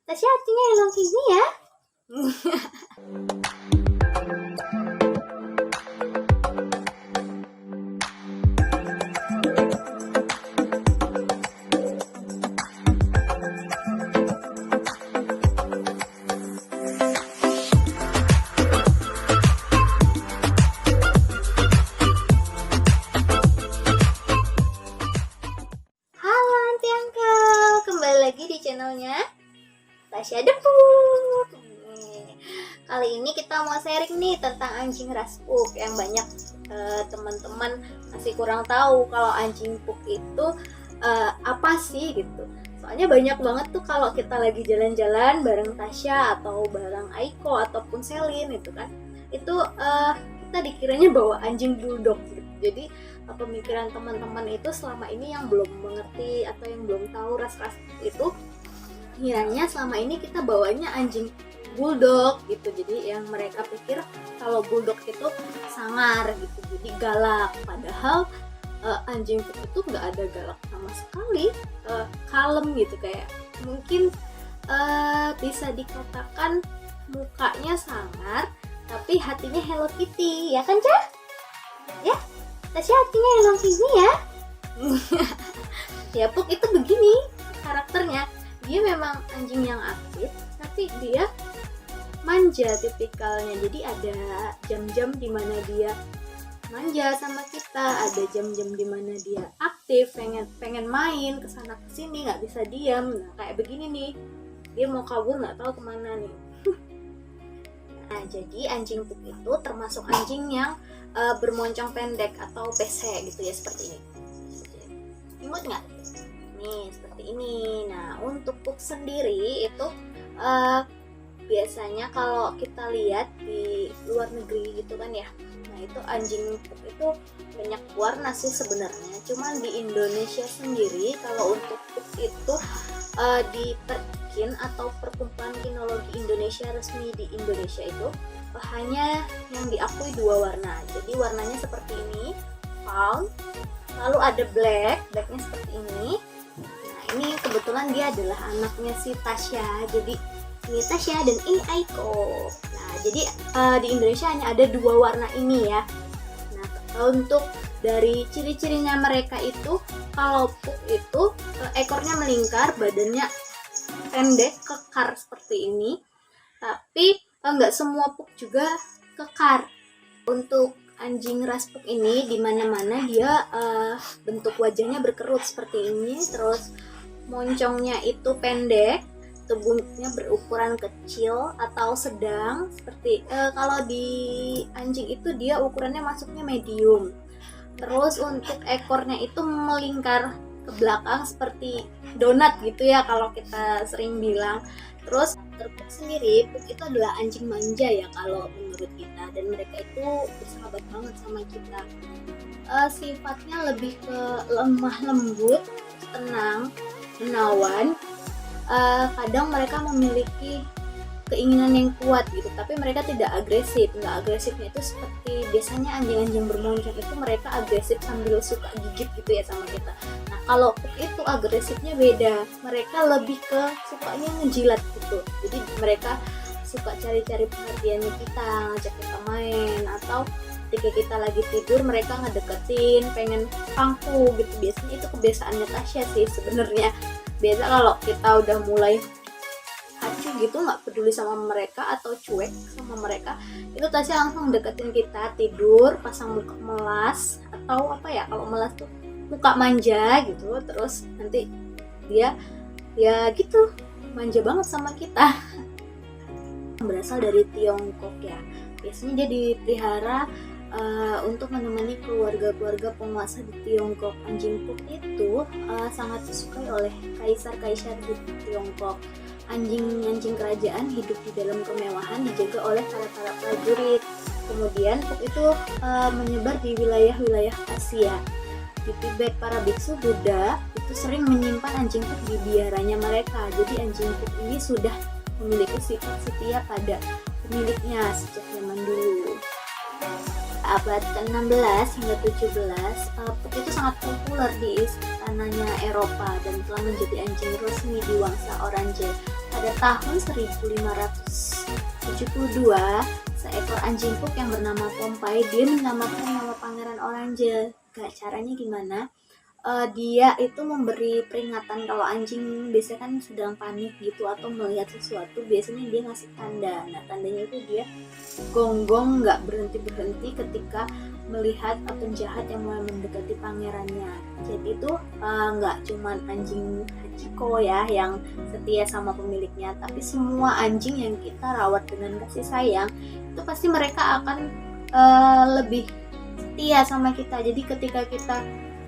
Tasya artinya elong ini ya. Halo Aunty Uncle, kembali lagi di channelnya Tasya Depu. Kali ini kita mau sharing nih tentang anjing ras pug yang banyak teman-teman masih kurang tahu kalau anjing pug itu apa sih gitu. Soalnya banyak banget tuh kalau kita lagi jalan-jalan bareng Tasya atau bareng Aiko ataupun Selin itu kan, itu kita dikiranya bawa anjing bulldog gitu. Jadi pemikiran teman-teman itu selama ini yang belum mengerti atau yang belum tahu ras-ras itu, kiranya selama ini kita bawanya anjing bulldog gitu. Jadi yang mereka pikir kalau bulldog itu sangar gitu, jadi galak. Padahal anjing itu nggak ada galak sama sekali, kalem gitu. Kayak mungkin bisa dikatakan mukanya sangar tapi hatinya Hello Kitty, ya kan Cah? Ya, Tasya hatinya Hello Kitty ya. Ya pug itu begini karakternya. Dia memang anjing yang aktif, tapi dia manja tipikalnya. Jadi ada jam-jam dimana dia manja sama kita, ada jam-jam dimana dia aktif, pengen main kesana kesini, nggak bisa diam. Nah kayak begini nih, dia mau kabur nggak tahu kemana nih. Nah jadi anjing pug itu termasuk anjing yang bermoncong pendek atau pesek gitu ya, seperti ini. Imut nggak? Nih seperti ini. Nah untuk pug sendiri itu biasanya kalau kita lihat di luar negeri gitu kan ya, nah itu anjing pug itu banyak warna sih sebenarnya. Cuman di Indonesia sendiri kalau untuk pug itu di Perkin atau Perkumpulan Kinologi Indonesia resmi di Indonesia itu hanya yang diakui 2 warna. Jadi warnanya seperti ini, fawn, lalu ada blacknya seperti ini. Nah ini kebetulan dia adalah anaknya si Tasya. Jadi ini Tasya dan ini Aiko. Nah jadi di Indonesia hanya ada 2 warna ini ya. Nah untuk dari ciri-cirinya mereka itu, kalau pug itu ekornya melingkar, badannya pendek, kekar seperti ini. Tapi nggak semua pug juga kekar. Untuk anjing ras pug ini dimana-mana dia bentuk wajahnya berkerut seperti ini, terus moncongnya itu pendek, tubuhnya berukuran kecil atau sedang. Seperti kalau di anjing itu dia ukurannya masuknya medium. Terus untuk ekornya itu melingkar ke belakang seperti donat gitu ya kalau kita sering bilang. Terus pug sendiri, pug itu adalah anjing manja ya kalau menurut kita, dan mereka itu bersahabat banget sama kita. Sifatnya lebih ke lemah lembut, tenang, menawan. Kadang mereka memiliki keinginan yang kuat gitu, tapi mereka tidak agresif. Nggak agresifnya itu seperti biasanya anjing-anjing bermoncong itu mereka agresif sambil suka gigit gitu ya sama kita. Nah kalau pug itu agresifnya beda, mereka lebih ke sukanya ngejilat gitu. Jadi mereka suka cari-cari perhatiannya kita, ngajak kita main, atau ketika kita lagi tidur mereka ngedeketin, pengen pangku gitu. Biasanya itu kebiasaannya Tasya sih sebenarnya. Biasa kalau kita udah mulai acuh gitu, nggak peduli sama mereka atau cuek sama mereka, itu Tasya langsung deketin kita, tidur, pasang muka melas, atau apa ya, kalau melas tuh muka manja gitu. Terus nanti dia ya gitu manja banget sama kita. Berasal dari Tiongkok ya. Biasanya dia dipelihara untuk menemani keluarga-keluarga penguasa di Tiongkok. Anjing pug itu sangat disukai oleh kaisar-kaisar di Tiongkok. Anjing-anjing kerajaan hidup di dalam kemewahan, dijaga oleh para prajurit. Kemudian pug itu menyebar di wilayah-wilayah Asia. Di Tibet, para biksu Buddha itu sering menyimpan anjing pug di biaranya mereka. Jadi anjing pug ini sudah memiliki sifat setia pada pemiliknya sejak zaman dulu. Abad ke-16 hingga 17, pug itu sangat populer di istananya Eropa dan telah menjadi anjing resmi di Wangsa Orange. Pada pada tahun 1572 seekor anjing pug yang bernama Pompai dia menyelamatkan nyawa Pangeran Orange. Gak caranya gimana? Dia itu memberi peringatan kalau anjing biasanya kan sedang panik gitu atau melihat sesuatu, biasanya dia ngasih tanda. Nah tandanya itu dia gonggong nggak berhenti ketika melihat penjahat yang mulai mendekati pangerannya. Jadi itu nggak cuman anjing Hachiko ya yang setia sama pemiliknya, tapi semua anjing yang kita rawat dengan kasih sayang itu pasti mereka akan lebih setia sama kita. Jadi ketika kita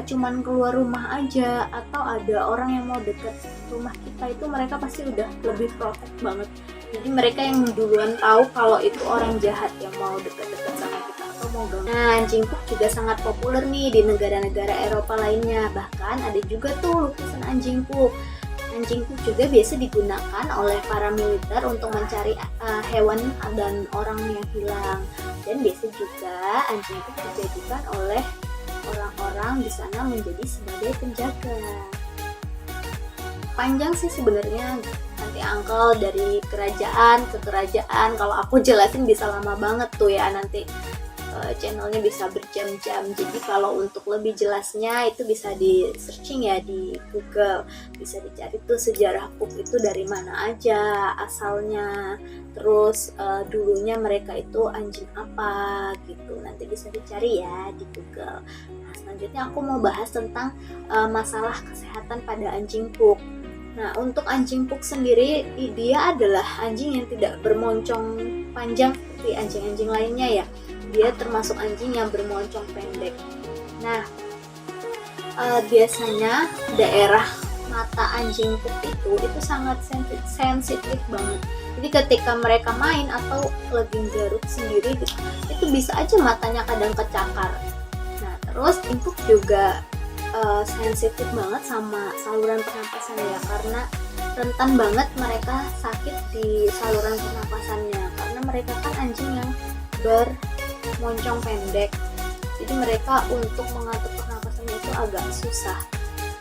cuman keluar rumah aja atau ada orang yang mau deket rumah kita, itu mereka pasti udah lebih protect banget. Jadi mereka yang duluan tahu kalau itu orang jahat yang mau deket-deket sama kita atau mau ganggu. Nah anjing pug juga sangat populer nih di negara-negara Eropa lainnya. Bahkan ada juga tuh lukisan anjing pug. Anjing pug juga biasa digunakan oleh para militer untuk mencari hewan dan orang yang hilang. Dan biasa juga anjing pug dijadikan oleh orang-orang di sana menjadi sebagai penjaga. Panjang sih sebenarnya nanti Uncle dari kerajaan ke kerajaan. Kalau aku jelasin bisa lama banget tuh ya, nanti channelnya bisa berjam-jam. Jadi kalau untuk lebih jelasnya itu bisa di searching ya di Google, bisa dicari tuh sejarah pug itu dari mana aja asalnya, terus dulunya mereka itu anjing apa gitu, nanti bisa dicari ya di Google. Nah selanjutnya aku mau bahas tentang masalah kesehatan pada anjing pug. Nah untuk anjing pug sendiri dia adalah anjing yang tidak bermoncong panjang seperti anjing-anjing lainnya ya. Dia termasuk anjing yang bermoncong pendek. Nah, biasanya daerah mata anjing pug itu sangat sensitif banget. Jadi ketika mereka main atau lagi garuk sendiri gitu, itu bisa aja matanya kadang kecakar. Nah, terus empuk juga sensitif banget sama saluran pernapasannya karena rentan banget mereka sakit di saluran pernapasannya karena mereka kan anjing yang bermoncong pendek, jadi mereka untuk mengatur pernapasannya itu agak susah.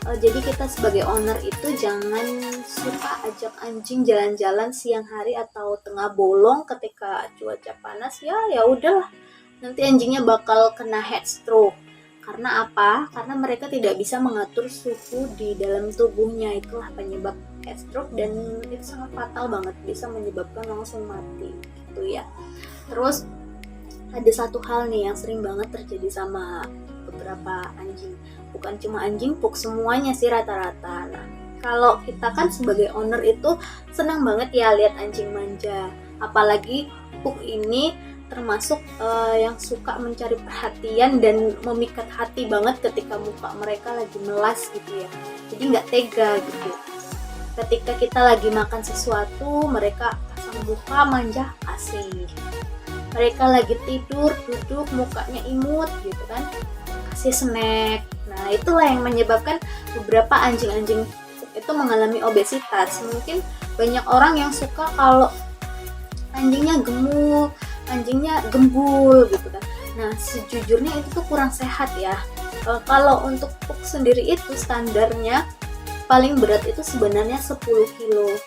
Jadi kita sebagai owner itu jangan suka ajak anjing jalan-jalan siang hari atau tengah bolong ketika cuaca panas. Ya udahlah, nanti anjingnya bakal kena heat stroke. Karena apa? Karena mereka tidak bisa mengatur suhu di dalam tubuhnya, itulah penyebab heat stroke dan itu sangat fatal banget, bisa menyebabkan langsung mati gitu ya. Terus ada satu hal nih yang sering banget terjadi sama beberapa anjing, bukan cuma anjing pug, semuanya sih rata-rata. Nah kalau kita kan sebagai owner itu senang banget ya lihat anjing manja, apalagi pug ini termasuk yang suka mencari perhatian dan memikat hati banget ketika muka mereka lagi melas gitu ya, jadi nggak tega gitu. Ketika kita lagi makan sesuatu mereka pasang muka manja kasih, mereka lagi tidur duduk mukanya imut gitu kan, kasih snack. Nah itulah yang menyebabkan beberapa anjing-anjing itu mengalami obesitas. Mungkin banyak orang yang suka kalau anjingnya gemuk, anjingnya gembul gitu kan. Nah sejujurnya itu tuh kurang sehat ya. Kalau untuk pug sendiri itu standarnya paling berat itu sebenarnya 10 kilo.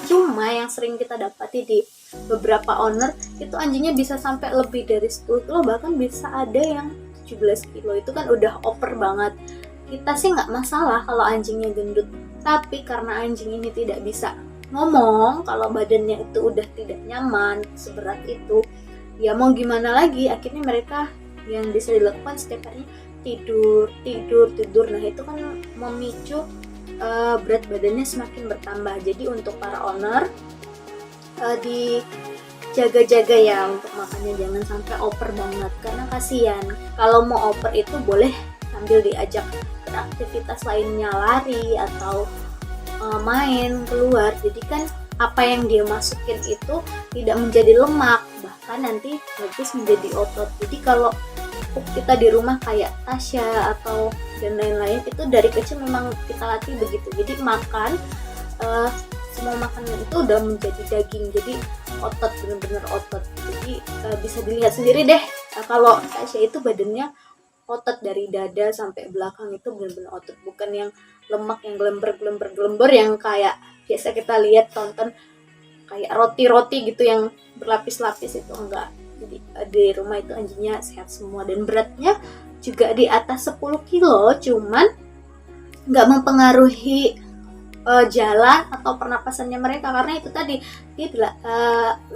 Cuma yang sering kita dapati di beberapa owner itu anjingnya bisa sampai lebih dari 10 kilo, bahkan bisa ada yang 17 kilo. Itu kan udah over banget. Kita sih nggak masalah kalau anjingnya gendut, tapi karena anjing ini tidak bisa ngomong kalau badannya itu udah tidak nyaman seberat itu, ya mau gimana lagi, akhirnya mereka yang bisa dilakukan setiap harinya tidur. Nah itu kan memicu berat badannya semakin bertambah. Jadi untuk para owner dijaga-jaga ya untuk makannya, jangan sampai over banget karena kasihan. Kalau mau over itu boleh sambil diajak beraktivitas lainnya, lari atau main keluar. Jadi kan apa yang dia masukin itu tidak menjadi lemak, bahkan nanti bagus menjadi otot. Jadi kalau kita di rumah kayak Tasya atau dan lain-lain itu dari kecil memang kita latih begitu. Jadi makan semua makanan itu udah menjadi daging, jadi otot, bener-bener otot. Jadi bisa dilihat sendiri deh kalau Tasya itu badannya otot dari dada sampai belakang itu bener-bener otot, bukan yang lemak yang gelember yang kayak biasa kita lihat tonton kayak roti-roti gitu yang berlapis-lapis, itu enggak. Jadi di rumah itu anjingnya sehat semua, dan beratnya juga di atas 10 kilo, cuman nggak mempengaruhi jalan atau pernapasannya mereka, karena itu tadi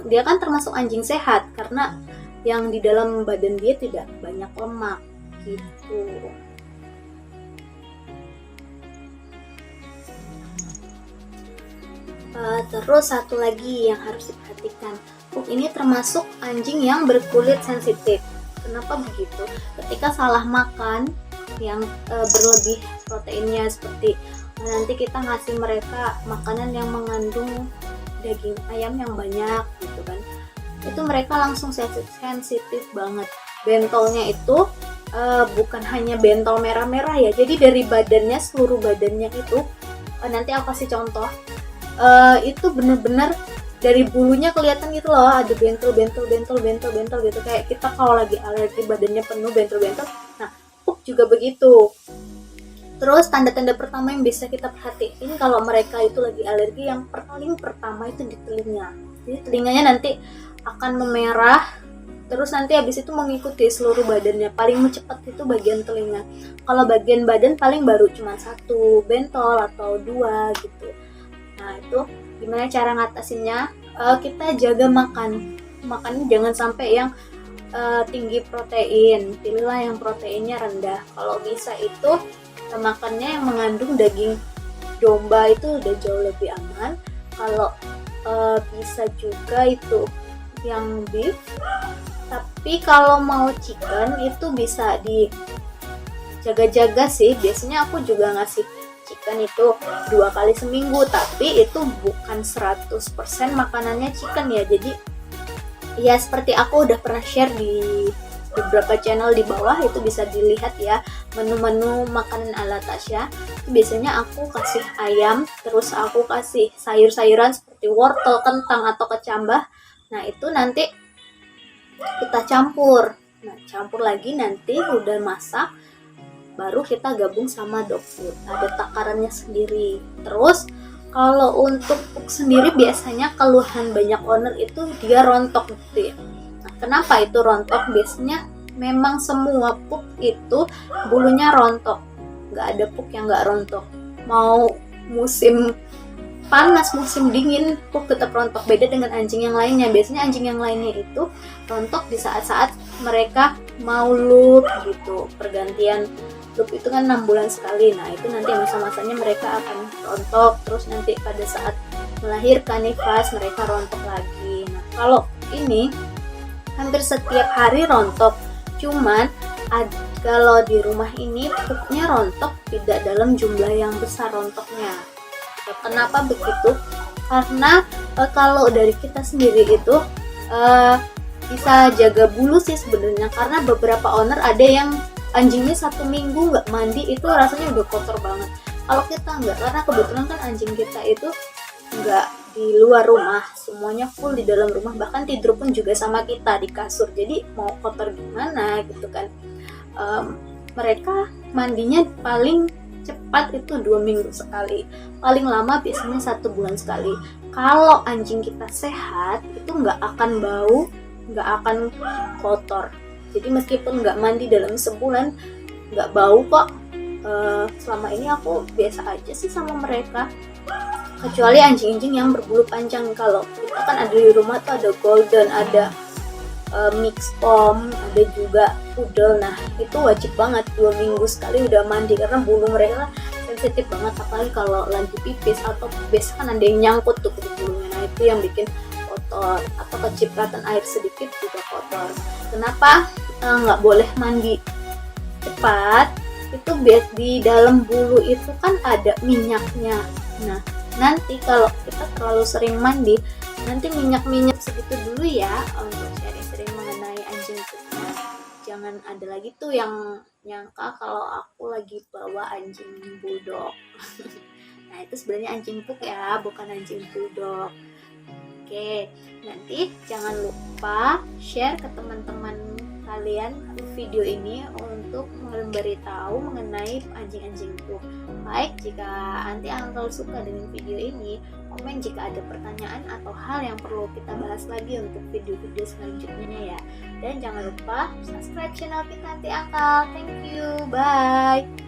dia kan termasuk anjing sehat karena yang di dalam badan dia tidak banyak lemak gitu. Terus satu lagi yang harus diperhatikan, Pug ini termasuk anjing yang berkulit sensitif. Kenapa begitu? Ketika salah makan yang berlebih proteinnya, seperti nanti kita ngasih mereka makanan yang mengandung daging ayam yang banyak gitu kan, itu mereka langsung sensitif banget. Bentolnya itu bukan hanya bentol merah-merah ya, jadi dari badannya, seluruh badannya itu nanti aku kasih contoh, itu bener-bener dari bulunya kelihatan gitu loh, ada bentol gitu, kayak kita kalau lagi alergi badannya penuh bentol-bentol. Nah, Pug juga begitu. Terus tanda-tanda pertama yang bisa kita perhatiin kalau mereka itu lagi alergi, yang paling pertama itu di telinga. Jadi telinganya nanti akan memerah, terus nanti habis itu mengikuti seluruh badannya. Paling cepat itu bagian telinga. Kalau bagian badan paling baru cuma 1 bentol atau 2 gitu. Nah, itu gimana cara ngatasinnya? Kita jaga makannya jangan sampai yang tinggi protein, pilihlah yang proteinnya rendah. Kalau bisa itu makannya yang mengandung daging domba, itu udah jauh lebih aman. Kalau bisa juga itu yang beef, tapi kalau mau chicken itu bisa dijaga-jaga sih. Biasanya aku juga ngasih chicken itu 2 kali seminggu, tapi itu bukan 100% makanannya chicken ya. Jadi ya seperti aku udah pernah share di beberapa channel di bawah, itu bisa dilihat ya menu-menu makanan ala Tasya. Biasanya aku kasih ayam, terus aku kasih sayur-sayuran seperti wortel, kentang atau kecambah. Nah, itu nanti kita campur. Nah, campur lagi nanti udah masak, baru kita gabung sama dog food. Ada takarannya sendiri. Terus kalau untuk Pug sendiri biasanya keluhan banyak owner itu dia rontok gitu ya. Nah, kenapa itu rontok? Biasanya memang semua Pug itu bulunya rontok. Nggak ada Pug yang nggak rontok. Mau musim panas, musim dingin, Pug tetap rontok. Beda dengan anjing yang lainnya. Biasanya anjing yang lainnya itu rontok di saat-saat mereka mau loop gitu. Pergantian loop itu kan 6 bulan sekali. Nah, itu nanti masa-masanya mereka akan rontok. Terus nanti pada saat melahirkan nifas mereka rontok lagi. Nah, kalau ini hampir setiap hari rontok. Cuman kalau di rumah ini Pugnya rontok tidak dalam jumlah yang besar rontoknya. Kenapa begitu? Karena kalau dari kita sendiri itu bisa jaga bulu sih sebenarnya. Karena beberapa owner ada yang anjingnya 1 minggu nggak mandi, itu rasanya udah kotor banget. Kalau kita nggak, karena kebetulan kan anjing kita itu nggak di luar rumah, semuanya full di dalam rumah, bahkan tidur pun juga sama kita di kasur. Jadi mau kotor gimana gitu kan. Mereka mandinya paling cepat itu 2 minggu sekali, paling lama biasanya 1 bulan sekali. Kalau anjing kita sehat itu nggak akan bau, nggak akan kotor. Jadi meskipun nggak mandi dalam sebulan nggak bau kok. Selama ini aku biasa aja sih sama mereka, kecuali anjing-anjing yang berbulu panjang. Kalau kita kan ada di rumah tuh ada golden, ada mix pom, ada juga poodle. Nah, itu wajib banget 2 minggu sekali udah mandi, karena bulu mereka sensitif banget, apalagi kalau lagi pipis atau pipis kan ada yang nyangkut tuh di bulunya. Nah, itu yang bikin kotor, atau kecipratan air sedikit juga kotor. Kenapa nggak boleh mandi cepat? Itu di dalam bulu itu kan ada minyaknya. Nah, nanti kalau kita terlalu sering mandi, nanti minyak-minyak segitu dulu ya untuk sering mengenai anjing Pugnya. Jangan ada lagi tuh yang nyangka kalau aku lagi bawa anjing bulldog. Nah, itu sebenarnya anjing Pug ya, bukan anjing bulldog. Oke, nanti jangan lupa share ke teman-teman kalian video ini untuk memberitahu mengenai anjing-anjing Pug. Baik, jika anti uncle suka dengan video ini, komen jika ada pertanyaan atau hal yang perlu kita bahas lagi untuk video-video selanjutnya ya. Dan jangan lupa subscribe channel Pikanti Akal. Thank you, bye.